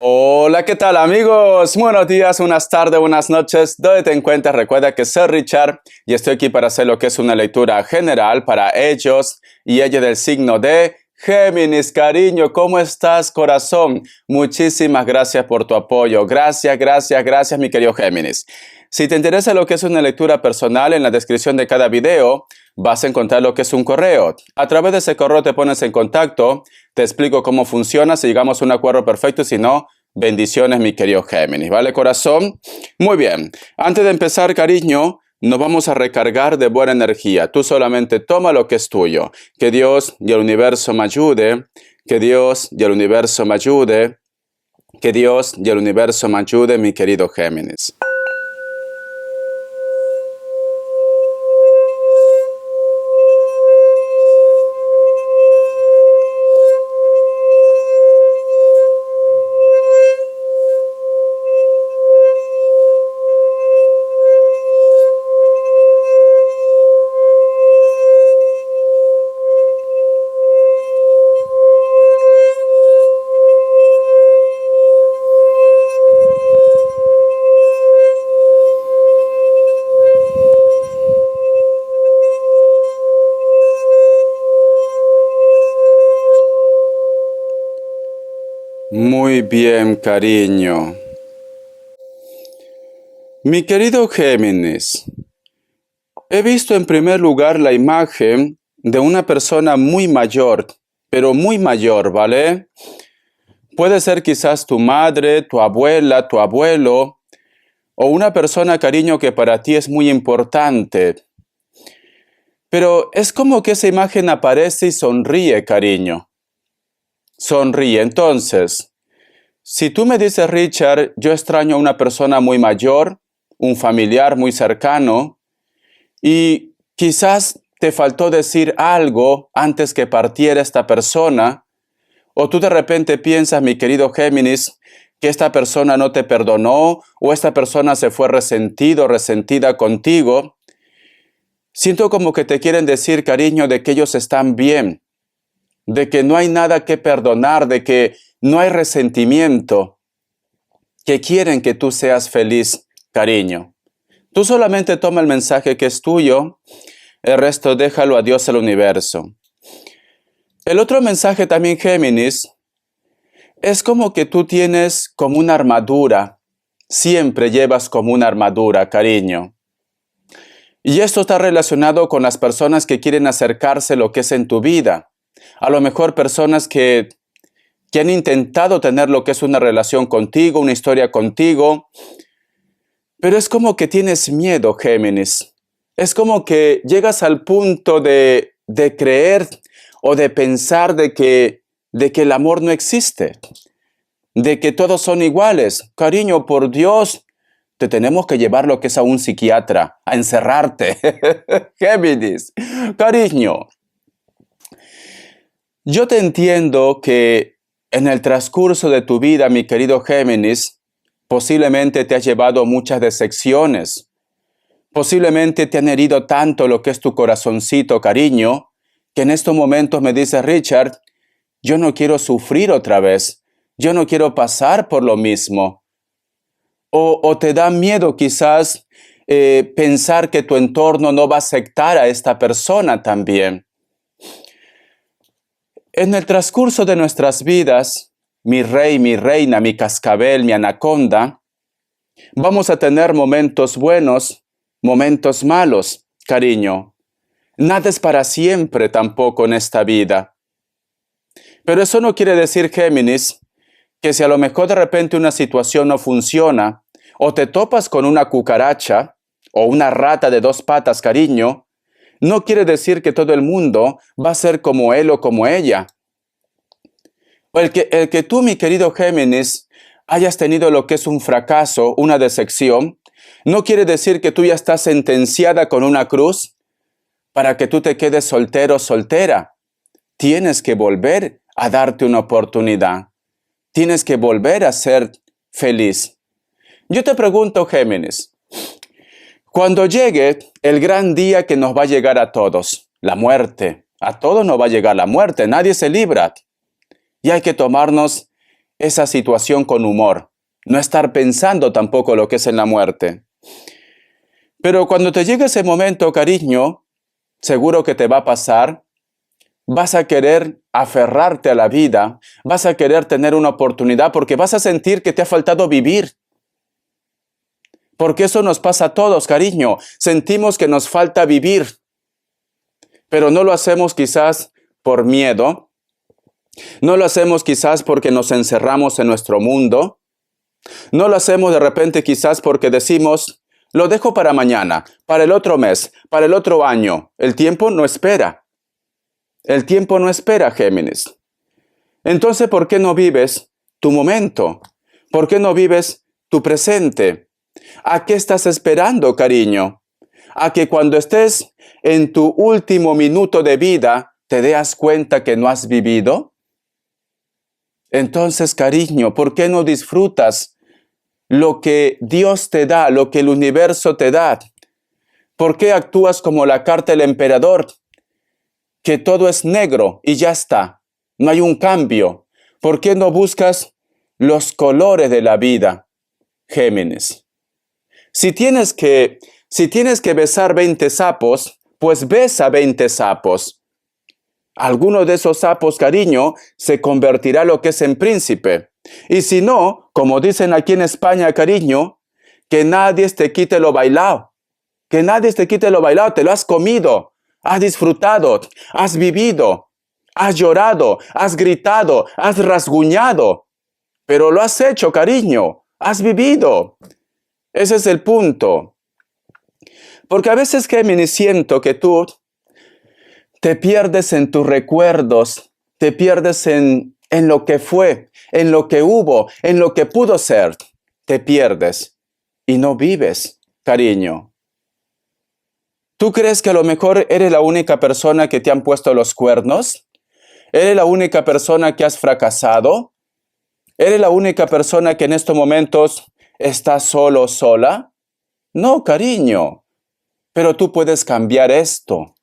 Hola, ¿qué tal amigos? Buenos días, buenas tardes, buenas noches. ¿Dónde te encuentras? Recuerda que soy Richard y estoy aquí para hacer lo que es una lectura general para ellos y ella del signo de Géminis. Cariño, ¿cómo estás, corazón? Muchísimas gracias por tu apoyo. Gracias, mi querido Géminis. Si te interesa lo que es una lectura personal, en la descripción de cada video vas a encontrar lo que es un correo. A través de ese correo te pones en contacto, te explico cómo funciona, si llegamos a un acuerdo perfecto y si no, bendiciones, mi querido Géminis. ¿Vale, corazón? Muy bien. Antes de empezar, cariño, nos vamos a recargar de buena energía. Tú solamente toma lo que es tuyo. Que Dios y el universo me ayude. Que Dios y el universo me ayude. Que Dios y el universo me ayude, mi querido Géminis. Muy bien, cariño. Mi querido Géminis, he visto en primer lugar la imagen de una persona muy mayor, pero muy mayor, ¿vale? Puede ser quizás tu madre, tu abuela, tu abuelo, o una persona, cariño, que para ti es muy importante. Pero es como que esa imagen aparece y sonríe, cariño. Sonríe. Entonces, si tú me dices, Richard, yo extraño a una persona muy mayor, un familiar muy cercano, y quizás te faltó decir algo antes que partiera esta persona, o tú de repente piensas, mi querido Géminis, que esta persona no te perdonó, o esta persona se fue resentido, resentida contigo. Siento como que te quieren decir, cariño, de que ellos están bien, de que no hay nada que perdonar, de que no hay resentimiento, que quieren que tú seas feliz, cariño. Tú solamente toma el mensaje que es tuyo, el resto déjalo a Dios, el universo. El otro mensaje también, Géminis, es como que tú tienes como una armadura, siempre llevas como una armadura, cariño. Y esto está relacionado con las personas que quieren acercarse a lo que es en tu vida. A lo mejor personas que han intentado tener lo que es una relación contigo, una historia contigo, pero es como que tienes miedo, Géminis. Es como que llegas al punto de creer o de pensar de que el amor no existe, de que todos son iguales. Cariño, por Dios, te tenemos que llevar lo que es a un psiquiatra, a encerrarte. Géminis, cariño, yo te entiendo que en el transcurso de tu vida, mi querido Géminis, posiblemente te has llevado muchas decepciones. Posiblemente te han herido tanto lo que es tu corazoncito, cariño, que en estos momentos me dice Richard, yo no quiero sufrir otra vez. Yo no quiero pasar por lo mismo. O te da miedo quizás pensar que tu entorno no va a aceptar a esta persona también. En el transcurso de nuestras vidas, mi rey, mi reina, mi cascabel, mi anaconda, vamos a tener momentos buenos, momentos malos, cariño. Nada es para siempre tampoco en esta vida. Pero eso no quiere decir, Géminis, que si a lo mejor de repente una situación no funciona, o te topas con una cucaracha, o una rata de dos patas, cariño, no quiere decir que todo el mundo va a ser como él o como ella. O el que tú, mi querido Géminis, hayas tenido lo que es un fracaso, una decepción, no quiere decir que tú ya estás sentenciada con una cruz para que tú te quedes soltero o soltera. Tienes que volver a darte una oportunidad. Tienes que volver a ser feliz. Yo te pregunto, Géminis, cuando llegue el gran día que nos va a llegar a todos, la muerte, a todos nos va a llegar la muerte, nadie se libra. Y hay que tomarnos esa situación con humor, no estar pensando tampoco lo que es en la muerte. Pero cuando te llegue ese momento, cariño, seguro que te va a pasar, vas a querer aferrarte a la vida, vas a querer tener una oportunidad porque vas a sentir que te ha faltado vivir. Porque eso nos pasa a todos, cariño. Sentimos que nos falta vivir, pero no lo hacemos quizás por miedo, no lo hacemos quizás porque nos encerramos en nuestro mundo, no lo hacemos de repente quizás porque decimos, lo dejo para mañana, para el otro mes, para el otro año. El tiempo no espera. El tiempo no espera, Géminis. Entonces, ¿por qué no vives tu momento? ¿Por qué no vives tu presente? ¿A qué estás esperando, cariño? ¿A que cuando estés en tu último minuto de vida te das cuenta que no has vivido? Entonces, cariño, ¿por qué no disfrutas lo que Dios te da, lo que el universo te da? ¿Por qué actúas como la carta del emperador? Que todo es negro y ya está. No hay un cambio. ¿Por qué no buscas los colores de la vida, Géminis? Si tienes que besar 20 sapos, pues besa 20 sapos. Alguno de esos sapos, cariño, se convertirá lo que es en príncipe. Y si no, como dicen aquí en España, cariño, que nadie te quite lo bailado. Que nadie te quite lo bailado, te lo has comido, has disfrutado, has vivido, has llorado, has gritado, has rasguñado. Pero lo has hecho, cariño, has vivido. Ese es el punto. Porque a veces, Géminis, siento que tú te pierdes en tus recuerdos, te pierdes en lo que fue, en lo que hubo, en lo que pudo ser. Te pierdes y no vives, cariño. ¿Tú crees que a lo mejor eres la única persona que te han puesto los cuernos? ¿Eres la única persona que has fracasado? ¿Eres la única persona que en estos momentos está solo o sola? No, cariño. Pero tú puedes cambiar esto.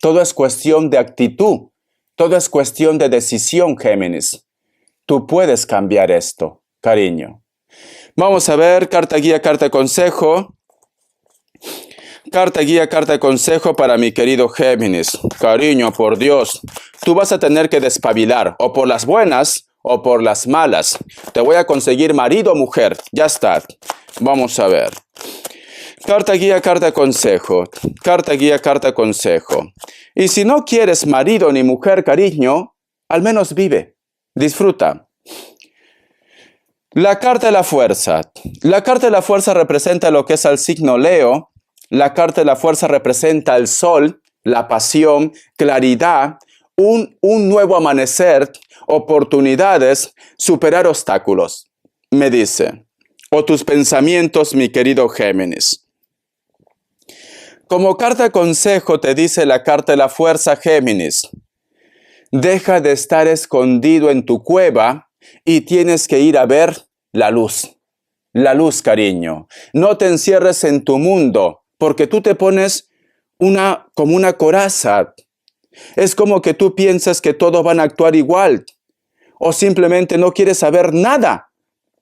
Todo es cuestión de actitud. Todo es cuestión de decisión, Géminis. Tú puedes cambiar esto, cariño. Vamos a ver, carta guía, carta consejo. Carta guía, carta consejo para mi querido Géminis. Cariño, por Dios, tú vas a tener que despabilar, o por las buenas, o por las malas. Te voy a conseguir marido o mujer. Ya está. Vamos a ver. Carta guía, carta consejo. Carta guía, carta consejo. Y si no quieres marido ni mujer, cariño, al menos vive. Disfruta. La carta de la fuerza. La carta de la fuerza representa lo que es al signo Leo. La carta de la fuerza representa el sol, la pasión, claridad, un nuevo amanecer, oportunidades, superar obstáculos. Me dice, o tus pensamientos, mi querido Géminis. Como carta de consejo te dice la carta de la fuerza, Géminis. Deja de estar escondido en tu cueva y tienes que ir a ver la luz. La luz, cariño. No te encierres en tu mundo, porque tú te pones como una coraza. Es como que tú piensas que todos van a actuar igual. O simplemente no quieres saber nada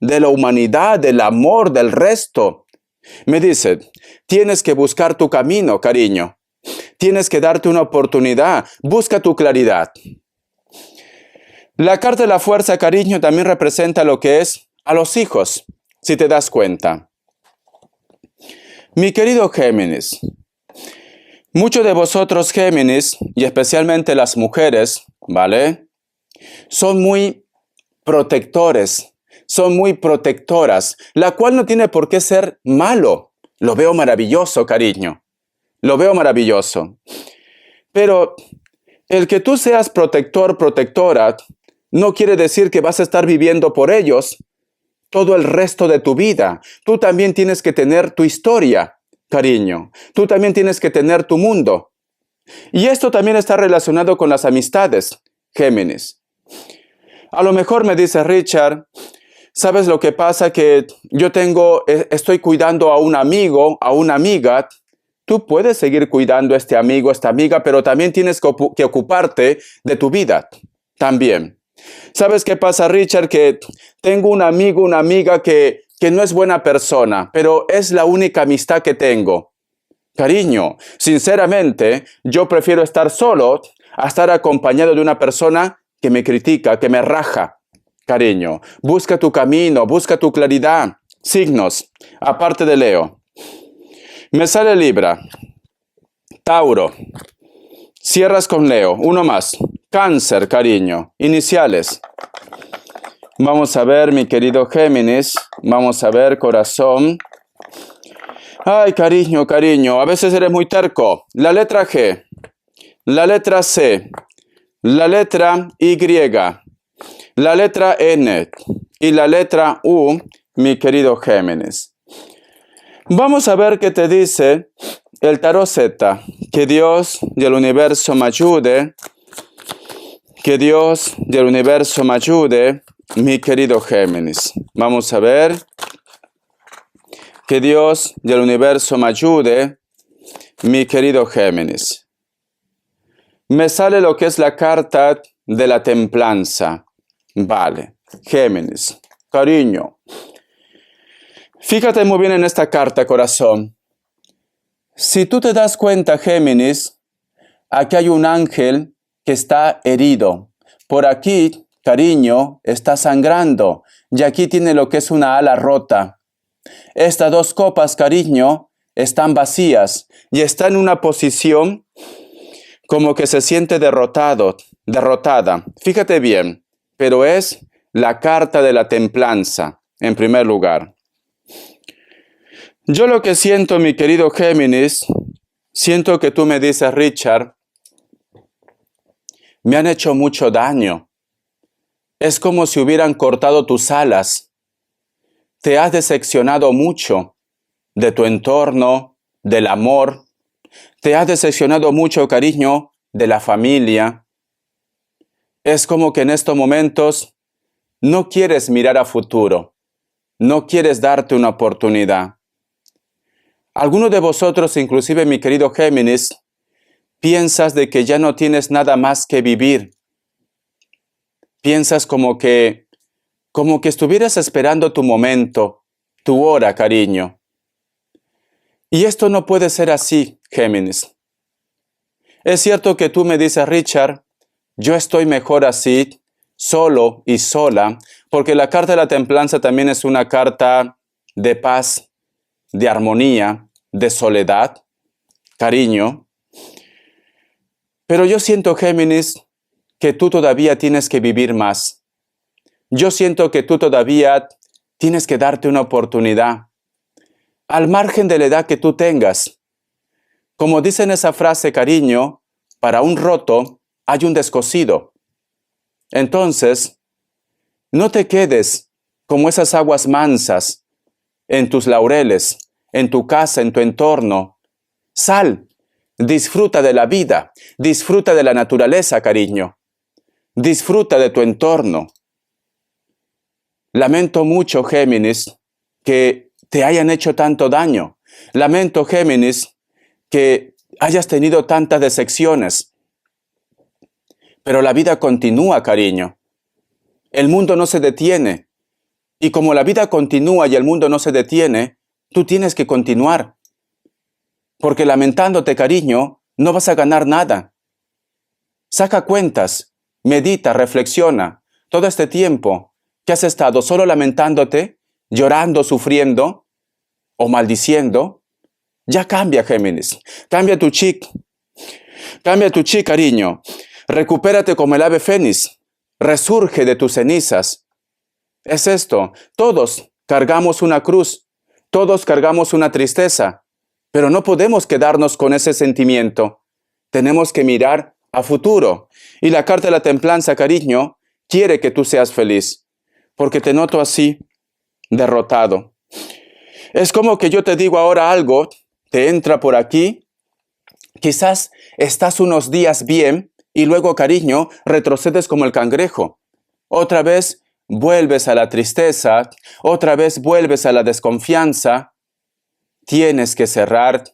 de la humanidad, del amor, del resto. Me dice, tienes que buscar tu camino, cariño. Tienes que darte una oportunidad. Busca tu claridad. La carta de la fuerza, cariño, también representa lo que es a los hijos, si te das cuenta. Mi querido Géminis, muchos de vosotros, Géminis, y especialmente las mujeres, ¿vale? Son muy protectores, son muy protectoras, la cual no tiene por qué ser malo. Lo veo maravilloso, cariño. Lo veo maravilloso. Pero el que tú seas protector, protectora, no quiere decir que vas a estar viviendo por ellos todo el resto de tu vida. Tú también tienes que tener tu historia, cariño. Tú también tienes que tener tu mundo. Y esto también está relacionado con las amistades, Géminis. A lo mejor me dice Richard, ¿sabes lo que pasa? Que yo estoy cuidando a un amigo, a una amiga. Tú puedes seguir cuidando a este amigo, a esta amiga, pero también tienes que ocuparte de tu vida. También. ¿Sabes qué pasa, Richard? Que tengo un amigo, una amiga que no es buena persona, pero es la única amistad que tengo. Cariño, sinceramente, yo prefiero estar solo a estar acompañado de una persona que me critica, que me raja. Cariño, busca tu camino, busca tu claridad. Signos, aparte de Leo. Me sale Libra, Tauro. Cierras con Leo, uno más. Cáncer, cariño. Iniciales. Vamos a ver, mi querido Géminis. Vamos a ver, corazón. Ay, cariño, cariño. A veces eres muy terco. La letra G. La letra C. La letra Y. La letra N. Y la letra U, mi querido Géminis. Vamos a ver qué te dice el tarot Z. Que Dios y el universo me ayude. Que Dios y el universo me ayude, mi querido Géminis. Vamos a ver. Que Dios y el universo me ayude, mi querido Géminis. Me sale lo que es la carta de la templanza. Vale, Géminis, cariño. Fíjate muy bien en esta carta, corazón. Si tú te das cuenta, Géminis, aquí hay un ángel que está herido. Por aquí, cariño, está sangrando. Y aquí tiene lo que es una ala rota. Estas dos copas, cariño, están vacías. Y está en una posición como que se siente derrotado, derrotada. Fíjate bien, pero es la carta de la templanza, en primer lugar. Yo lo que siento, mi querido Géminis, siento que tú me dices, Richard, me han hecho mucho daño. Es como si hubieran cortado tus alas. Te has decepcionado mucho de tu entorno, del amor. Te has decepcionado mucho, cariño, de la familia. Es como que en estos momentos no quieres mirar a futuro. No quieres darte una oportunidad. Algunos de vosotros, inclusive mi querido Géminis, piensas de que ya no tienes nada más que vivir. Piensas como que estuvieras esperando tu momento, tu hora, cariño. Y esto no puede ser así, Géminis. Es cierto que tú me dices, Richard, yo estoy mejor así, solo y sola, porque la carta de la templanza también es una carta de paz, de armonía, de soledad, cariño. Pero yo siento, Géminis, que tú todavía tienes que vivir más. Yo siento que tú todavía tienes que darte una oportunidad, al margen de la edad que tú tengas. Como dice en esa frase, cariño, para un roto hay un descosido. Entonces, no te quedes como esas aguas mansas en tus laureles, en tu casa, en tu entorno. Sal, disfruta de la vida, disfruta de la naturaleza, cariño. Disfruta de tu entorno. Lamento mucho, Géminis, que te hayan hecho tanto daño. Lamento, Géminis, que hayas tenido tantas decepciones. Pero la vida continúa, cariño. El mundo no se detiene. Y como la vida continúa y el mundo no se detiene, tú tienes que continuar. Porque lamentándote, cariño, no vas a ganar nada. Saca cuentas, medita, reflexiona. Todo este tiempo que has estado solo lamentándote, llorando, sufriendo o maldiciendo, ya cambia, Géminis. Cambia tu chip. Cambia tu chip, cariño. Recupérate como el ave fénix. Resurge de tus cenizas. Es esto. Todos cargamos una cruz. Todos cargamos una tristeza. Pero no podemos quedarnos con ese sentimiento. Tenemos que mirar a futuro. Y la carta de la templanza, cariño, quiere que tú seas feliz. Porque te noto así, derrotado. Es como que yo te digo ahora algo, te entra por aquí, quizás estás unos días bien y luego, cariño, retrocedes como el cangrejo. Otra vez vuelves a la tristeza, otra vez vuelves a la desconfianza. Tienes que cerrar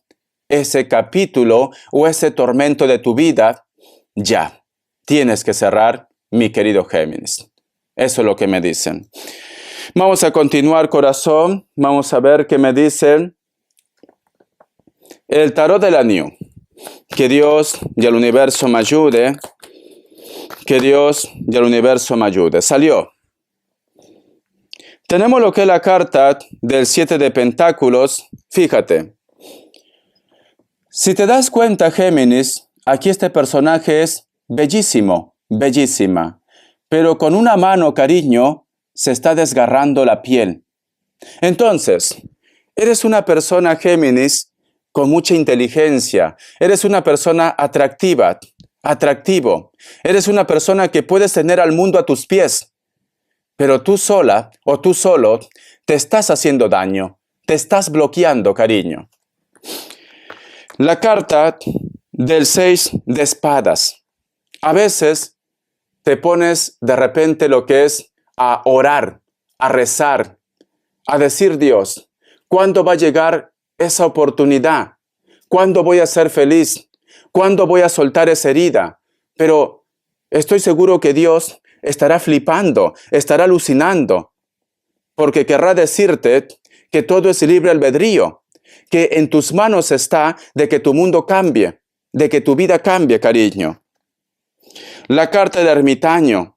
ese capítulo o ese tormento de tu vida ya. Tienes que cerrar, mi querido Géminis. Eso es lo que me dicen. Vamos a continuar, corazón. Vamos a ver qué me dicen el tarot de la New. Que Dios y el universo me ayude. Que Dios y el universo me ayude. Salió. Tenemos lo que es la carta del 7 de Pentáculos. Fíjate. Si te das cuenta, Géminis, aquí este personaje es bellísimo, bellísima. Pero con una mano, cariño, se está desgarrando la piel. Entonces, eres una persona, Géminis, con mucha inteligencia. Eres una persona atractiva, atractivo. Eres una persona que puedes tener al mundo a tus pies. Pero tú sola o tú solo te estás haciendo daño. Te estás bloqueando, cariño. La carta del 6 de espadas. A veces te pones de repente lo que es a orar, a rezar, a decir Dios, ¿cuándo va a llegar esa oportunidad? ¿Cuándo voy a ser feliz? ¿Cuándo voy a soltar esa herida? Pero estoy seguro que Dios estará flipando, estará alucinando, porque querrá decirte que todo es libre albedrío, que en tus manos está de que tu mundo cambie, de que tu vida cambie, cariño. La carta del ermitaño.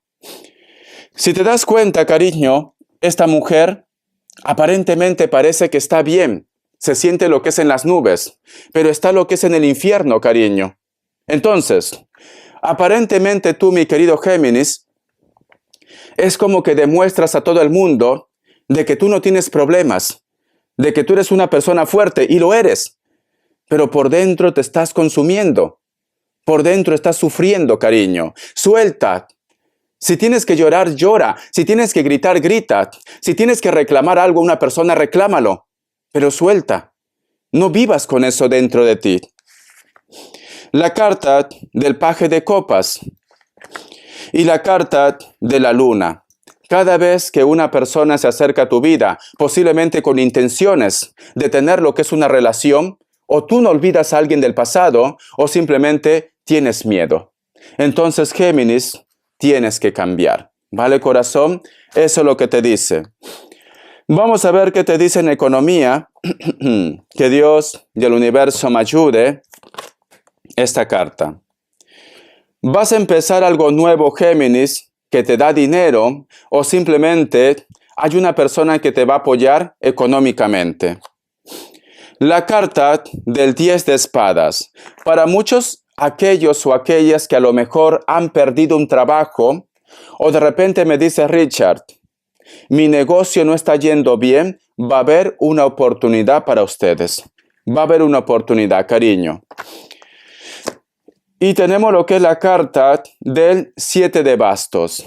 Si te das cuenta, cariño, esta mujer aparentemente parece que está bien, se siente lo que es en las nubes, pero está lo que es en el infierno, cariño. Entonces, aparentemente tú, mi querido Géminis, es como que demuestras a todo el mundo de que tú no tienes problemas, de que tú eres una persona fuerte, y lo eres, pero por dentro te estás consumiendo, por dentro estás sufriendo, cariño. Suelta. Si tienes que llorar, llora. Si tienes que gritar, grita. Si tienes que reclamar algo a una persona, reclámalo, pero suelta. No vivas con eso dentro de ti. La carta del paje de copas y la carta de la luna. Cada vez que una persona se acerca a tu vida, posiblemente con intenciones de tener lo que es una relación, o tú no olvidas a alguien del pasado, o simplemente tienes miedo. Entonces, Géminis, tienes que cambiar. ¿Vale, corazón? Eso es lo que te dice. Vamos a ver qué te dice en economía. Que Dios y el universo me ayude. Esta carta. Vas a empezar algo nuevo, Géminis, que te da dinero, o simplemente hay una persona que te va a apoyar económicamente. La carta del 10 de espadas. Para muchos, aquellos o aquellas que a lo mejor han perdido un trabajo, o de repente me dice Richard, mi negocio no está yendo bien, va a haber una oportunidad para ustedes. Va a haber una oportunidad, cariño. Y tenemos lo que es la carta del 7 de bastos.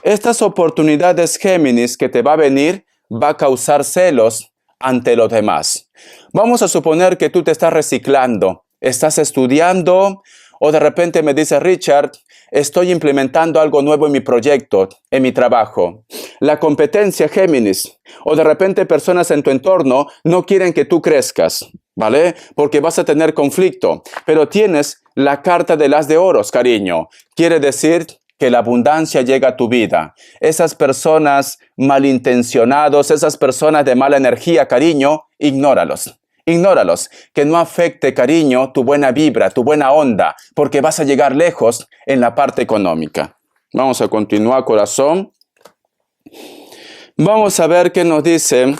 Estas oportunidades, Géminis, que te va a venir, va a causar celos ante los demás. Vamos a suponer que tú te estás reciclando, estás estudiando, o de repente me dice Richard, estoy implementando algo nuevo en mi proyecto, en mi trabajo. La competencia, Géminis, o de repente personas en tu entorno no quieren que tú crezcas, ¿vale? Porque vas a tener conflicto, pero tienes la carta de las de oros, cariño. Quiere decir que la abundancia llega a tu vida. Esas personas malintencionados, esas personas de mala energía, cariño, ignóralos. Ignóralos, que no afecte, cariño, tu buena vibra, tu buena onda, porque vas a llegar lejos en la parte económica. Vamos a continuar, corazón. Vamos a ver qué nos dicen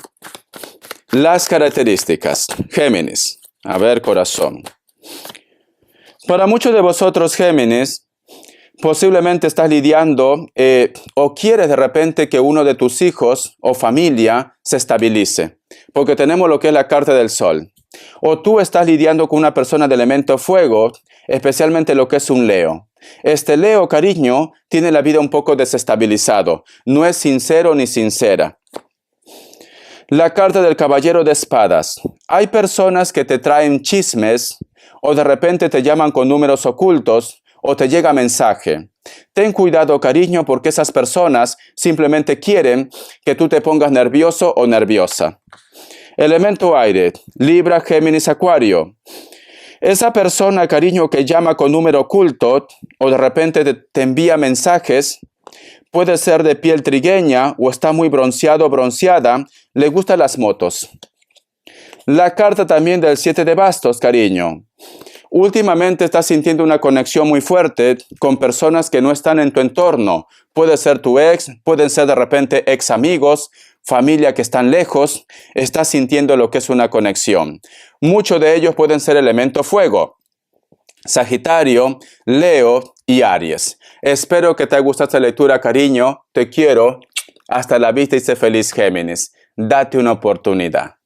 las características. Géminis. A ver, corazón. Para muchos de vosotros, Géminis, posiblemente estás lidiando o quieres de repente que uno de tus hijos o familia se estabilice, porque tenemos lo que es la carta del sol. O tú estás lidiando con una persona de elemento fuego, especialmente lo que es un Leo. Este Leo, cariño, tiene la vida un poco desestabilizado, no es sincero ni sincera. La carta del caballero de espadas. Hay personas que te traen chismes o de repente te llaman con números ocultos o te llega mensaje. Ten cuidado, cariño, porque esas personas simplemente quieren que tú te pongas nervioso o nerviosa. Elemento aire, Libra, Géminis, Acuario. Esa persona, cariño, que llama con número oculto o de repente te envía mensajes, puede ser de piel trigueña o está muy bronceado o bronceada, le gustan las motos. La carta también del 7 de bastos, cariño. Últimamente estás sintiendo una conexión muy fuerte con personas que no están en tu entorno. Puede ser tu ex, pueden ser de repente ex amigos, familia que están lejos. Estás sintiendo lo que es una conexión. Muchos de ellos pueden ser elemento fuego. Sagitario, Leo y Aries. Espero que te haya gustado esta lectura, cariño. Te quiero. Hasta la vista y sé feliz, Géminis. Date una oportunidad.